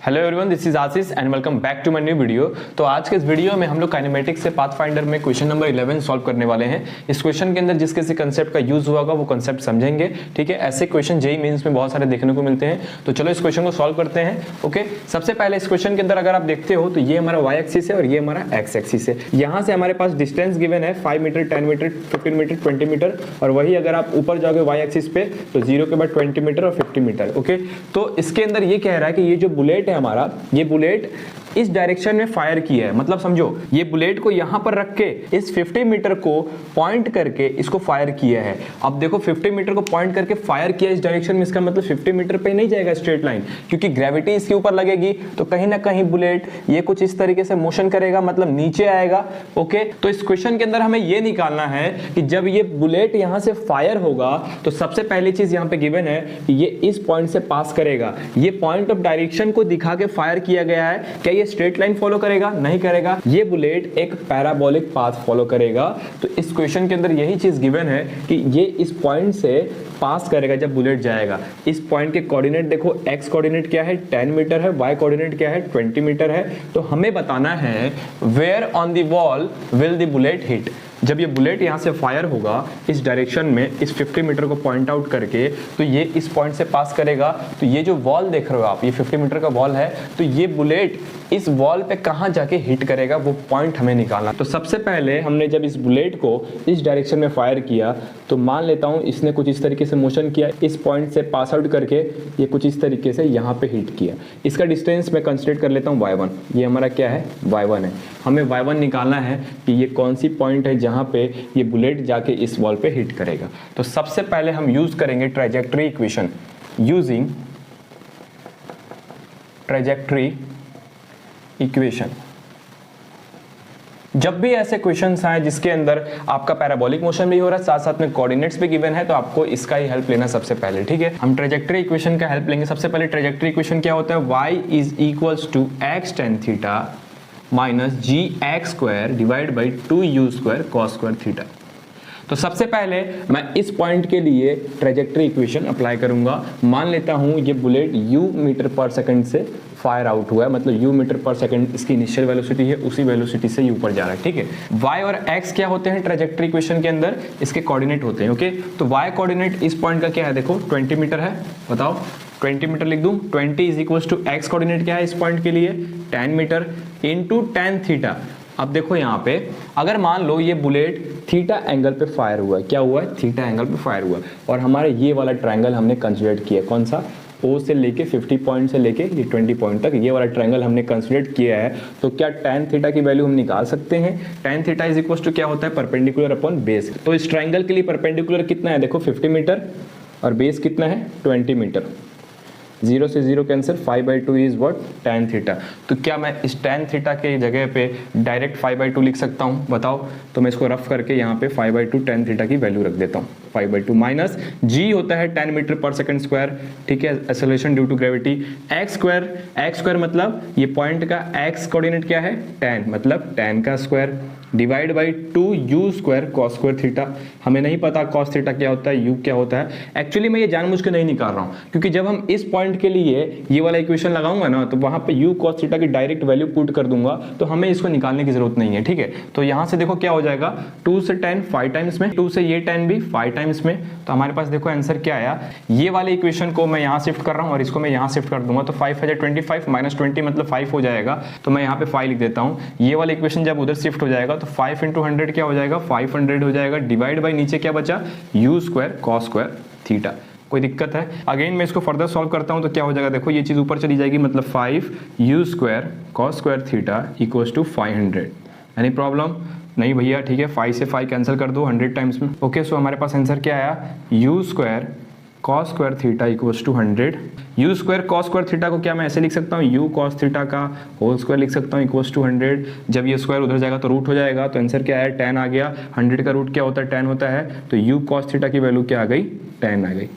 Hello everyone, this is Ashish and welcome back to my new video. तो आज के इस वीडियो में हम लोग काइनेमेटिक्स से पाथफाइंडर में क्वेश्चन नंबर 11 सॉल्व करने वाले हैं। इस क्वेश्चन के अंदर जिस किसी कंसेप्ट का यूज हुआ होगा वो कंसेप्ट समझेंगे, ठीक है। ऐसे क्वेश्चन जेईई मेंस में बहुत सारे देखने को मिलते हैं, तो चलो इस क्वेश्चन को सॉल्व करते हैं। ओके, सबसे पहले इस क्वेश्चन के अंदर अगर आप देखते हो तो ये हमारा वाई एक्सिस है और ये हमारा एक्स एक्सिस है। यहाँ से हमारे पास डिस्टेंस गिवन है 5 मीटर, 10 मीटर, 15 मीटर, 20 मीटर, और वही अगर आप ऊपर जाओगे वाई एक्सिस पे तो 0 के बाद 20 मीटर और 50 मीटर। ओके, तो इसके अंदर ये कह रहा है कि ये जो बुलेट है हमारा, ये बुलेट इस डायरेक्शन में फायर किया है। मतलब समझो, ये बुलेट को यहां पर रख के इस 50 मीटर को पॉइंट करके इसको फायर किया है। अब देखो 50 मीटर को पॉइंट करके फायर किया इस डायरेक्शन में, इसका मतलब 50 मीटर पे नहीं जाएगा स्ट्रेट लाइन, क्योंकि ग्रेविटी इसके ऊपर लगेगी। तो कहीं ना कहीं बुलेट ये कुछ इस तरीके से मोशन करेगा, मतलब नीचे आएगा। ओके, तो इस क्वेश्चन के अंदर हमें ये निकालना है कि जब ये बुलेट यहां से फायर होगा तो सबसे पहली चीज यहां पे गिवन है कि ये इस पॉइंट से पास करेगा। ये पॉइंट ऑफ डायरेक्शन को दिखा के फायर किया गया है। क्या ये स्ट्रेट लाइन फॉलो करेगा? नहीं करेगा। ये बुलेट एक पैराबोलिक पाथ फॉलो करेगा। तो इस क्वेश्चन के अंदर यही चीज गिवन है कि ये इस पॉइंट से पास करेगा जब बुलेट जाएगा। इस पॉइंट के कोऑर्डिनेट देखो, x कोऑर्डिनेट क्या है 10 मीटर है, y कोऑर्डिनेट क्या है 20 मीटर है। तो हमें बताना है where on the wall will the bullet hit. जब ये बुलेट यहाँ से फायर होगा इस डायरेक्शन में, इस 50 मीटर को पॉइंट आउट करके, तो ये इस पॉइंट से पास करेगा। तो ये जो वॉल देख रहे हो आप, ये 50 मीटर का वॉल है, तो ये बुलेट इस वॉल पे कहाँ जाके हिट करेगा वो पॉइंट हमें निकालना। तो सबसे पहले हमने जब इस बुलेट को इस डायरेक्शन में फायर किया तो मान लेता हूँ इसने कुछ इस तरीके से मोशन किया, इस पॉइंट से पास आउट करके ये कुछ इस तरीके से यहाँ पे हिट किया। इसका डिस्टेंस मैं कंसिडर कर लेता हूँ y1। ये हमारा क्या है? y1 है। हमें y1 निकालना है कि ये कौन सी पॉइंट है जहाँ पे ये बुलेट जाके इस वॉल पे हिट करेगा। तो सबसे पहले हम यूज करेंगे trajectory equation. Using trajectory equation, जब भी ऐसे क्वेश्चंस आए जिसके अंदर आपका पैराबोलिक मोशन भी हो रहा है, साथ साथ में कोऑर्डिनेट्स भी गिवन है, तो आपको इसका ही हेल्प लेना सबसे पहले, ठीक है। हम ट्रैजेक्टरी इक्वेशन का हेल्प लेंगे। सबसे पहले ट्रैजेक्टरी इक्वेशन क्या होता है? y is equals to x tan theta minus gx² divide by 2u² cos² theta. तो सबसे पहले मैं इस पॉइंट के लिए ट्रैजेक्टरी इक्वेशन अप्लाई करूंगा। मान लेता हूं ये bullet u metre per second से फायर आउट हुआ है, मतलब u मीटर पर सेकंड इसकी इनिशियल वेलोसिटी है, उसी वेलोसिटी से u पर जा रहा है, ठीक है। y और x क्या होते हैं ट्रैजेक्टरी इक्वेशन के अंदर? इसके कोऑर्डिनेट होते हैं। ओके, तो y कोऑर्डिनेट इस पॉइंट का क्या है? देखो 20 मीटर है, बताओ 20 मीटर लिख दूं। 20 is equals to x coordinate क्या है इस पॉइंट के लिए? 10 मीटर इनटू tan थीटा। अब देखो यहाँ पे अगर मान लो ये बुलेट थीटा एंगल पे फायर हुआ है, क्या हुआ है? थीटा एंगल पे फायर हुआ है, और हमारे ये वाला ट्रायंगल हमने कंसीडर किया। कौन सा? O से लेके 50 पॉइंट से लेके ये 20 पॉइंट तक ये वाला ट्रायंगल हमने कंसीडर किया है। तो क्या tan थीटा की वैल्यू हम निकाल सकते हैं? tan theta is equal to क्या होता है? Perpendicular upon base. तो इस ट्रायंगल के लिए परपेंडिकुलर कितना है? देखो 50 मीटर, और बेस कितना है? 20 मीटर। 0 से 0 cancel, 5/2 is what? tan theta. तो क्या मैं इस tan थीटा के जगह पे डायरेक्ट 5/2 लिख सकता हूँ? बताओ। तो मैं इसको रफ करके यहाँ पे 5/2 tan थीटा की वैल्यू रख देता हूँ। 5/2 माइनस g होता है 10 मीटर पर सेकंड स्क्वायर, ठीक है, acceleration due to gravity. x² मतलब ये पॉइंट का x कोऑर्डिनेट क्या है? tan, मतलब tan का square divide by 2u² cos² theta. हमें नहीं पता cos थीटा क्या होता है, u क्या होता है। एक्चुअली मैं ये जानबूझ के नहीं निकाल रहा हूँ, क्योंकि जब हम इस पॉइंट के लिए ये वाला इक्वेशन लगाऊंगा ना, तो वहां पे u cos थीटा की डायरेक्ट वैल्यू पुट कर दूंगा, तो हमें इसको निकालने की जरूरत नहीं है, ठीक है। तो यहां से देखो क्या हो जाएगा, 2 से tan 5 टाइम्स में, 2 से ये tan भी 5 टाइम्स में। तो हमारे पास देखो आंसर क्या आया। ये वाले इक्वेशन को मैं यहाँ शिफ्ट कर रहा हूँ और इसको मैं यहाँ शिफ्ट कर दूंगा, तो 5 है 25 माइनस 20 मतलब 5 हो जाएगा। तो मैं यहाँ पे 5 लिख देता हूँ। ये वाला इक्वेशन जब उधर शिफ्ट हो जाएगा तो 5 × 100 क्या हो जाएगा? 500 हो जाएगा, डिवाइड बाई नीचे क्या बचा? u² cos² theta. कोई दिक्कत है? अगेन मैं इसको फर्दर सॉल्व करता हूं तो क्या हो जाएगा? देखो ये चीज ऊपर चली जाएगी, मतलब 5u² cos² theta equals to 500। Any problem? नहीं भैया, ठीक है, 5 से 5 कैंसिल कर दो 100 टाइम्स में। ओके, सो हमारे पास आंसर क्या आया? u² cos² theta equals to 100। u² cos² theta को क्या मैं ऐसे लिख सकता हूँ? u cos थीटा का होल स्क्वायर लिख सकता हूँ इक्वल्स टू 100। जब ये स्क्वायर उधर जाएगा तो रूट हो जाएगा, तो आंसर क्या है? tan आ गया। 100 का रूट क्या होता है? tan होता है। तो u cos थीटा की वैल्यू क्या आ गई? tan आ गई।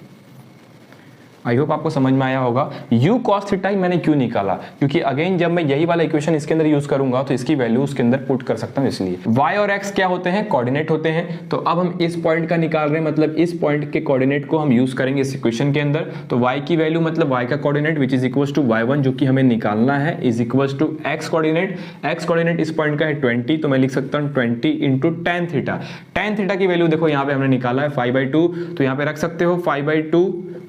आई होप आपको समझ में आया होगा। u cos थीटा ही मैंने क्यों निकाला, क्योंकि अगेन जब मैं यही वाला इक्वेशन इसके अंदर यूज करूंगा तो इसकी वैल्यू उसके अंदर पुट कर सकता हूं, इसलिए y और x क्या होते हैं, कोऑर्डिनेट होते हैं। तो अब हम इस पॉइंट का निकाल रहे हैं, मतलब इस पॉइंट के कोऑर्डिनेट को हम यूज करेंगे इस इक्वेशन के अंदर। तो y की वैल्यू मतलब y का coordinate which is equals to y1 जो कि हमें निकालना है is equals to x coordinate इस पॉइंट का है 20, तो मैं लिख सकता हूं 20 into tan theta. Tan theta की वैल्यू देखो यहाँ पे हमने निकाला है 5/2, तो यहाँ पे रख सकते हो 5/2,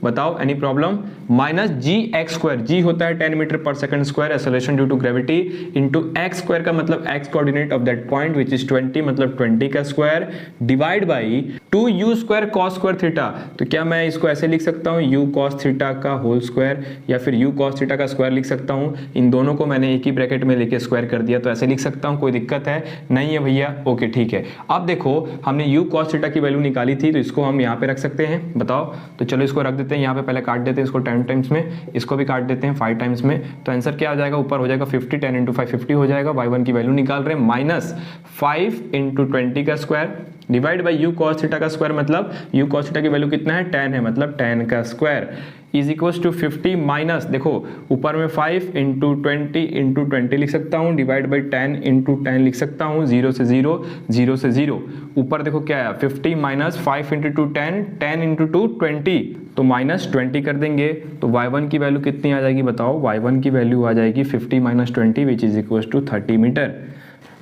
बताओ any problem, minus G X square, G होता है 10 metre per second square acceleration due to gravity, into X square का मतलब X coordinate of that point which is 20 मतलब 20 का square, divide by 2u square cos square theta. तो क्या मैं इसको ऐसे लिख सकता हूँ u cos थीटा का होल स्क्वायर या फिर u cos थीटा का स्क्वायर लिख सकता हूँ। इन दोनों को मैंने एक ही ब्रैकेट में लेके स्क्वायर कर दिया, तो ऐसे लिख सकता हूँ, कोई दिक्कत है नहीं है भैया, ओके ठीक है। अब देखो हमने u cos थीटा की वैल्यू निकाली थी, तो इसको हम यहाँ पे रख सकते हैं, बताओ। तो चलो इसको रख देते हैं यहाँ पे, पहले काट देते हैं इसको 10 टाइम्स में, इसको भी काट देते हैं 5 टाइम्स में। तो आंसर क्या आ जाएगा, ऊपर हो जाएगा 50, 10 इंटू 5 50 हो जाएगा। y1 की वैल्यू निकाल रहे हैं माइनस 5 इंटू 20 का square divide by u cos theta का स्क्वायर, मतलब u cos थीटा की वैल्यू कितना है 10 है, मतलब 10 का square is equals to 50 minus, देखो ऊपर में 5 इंटू 20 लिख सकता हूँ, डिवाइड बाई 10 इंटू 10 लिख सकता हूँ, 0 से 0, 0 से 0, ऊपर देखो क्या है 50 माइनस 5 इंटू 10, 10 इंटू 2 20, तो माइनस 20 कर देंगे। तो y1 की वैल्यू कितनी आ जाएगी बताओ, y1 की वैल्यू आ जाएगी 50 minus 20 which is equals to 30 metre.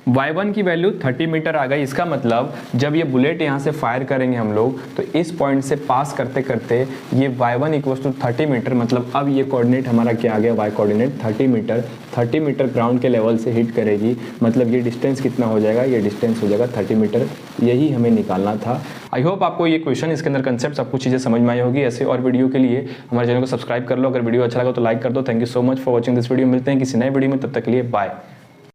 y1 की वैल्यू 30 मीटर आ गई। इसका मतलब जब ये बुलेट यहाँ से फायर करेंगे हम लोग, तो इस पॉइंट से पास करते करते ये y1 इक्वल्स टू 30 मीटर, मतलब अब ये कोऑर्डिनेट हमारा क्या आ गया, y कोऑर्डिनेट 30 मीटर ग्राउंड के लेवल से हिट करेगी, मतलब ये डिस्टेंस कितना हो जाएगा, ये डिस्टेंस हो जाएगा 30 मीटर, यही हमें निकालना था। आई होप आपको ये क्वेश्चन, इसके अंदर कंसेप्ट सब कुछ चीज़ें समझ में आई होगी। ऐसे और वीडियो के लिए हमारे चैनल को सब्सक्राइब कर लो, अगर वीडियो अच्छा लगा तो लाइक कर दो। Thank you so much for watching this video. मिलते हैं किसी नए वीडियो में, तब तक के लिए बाय।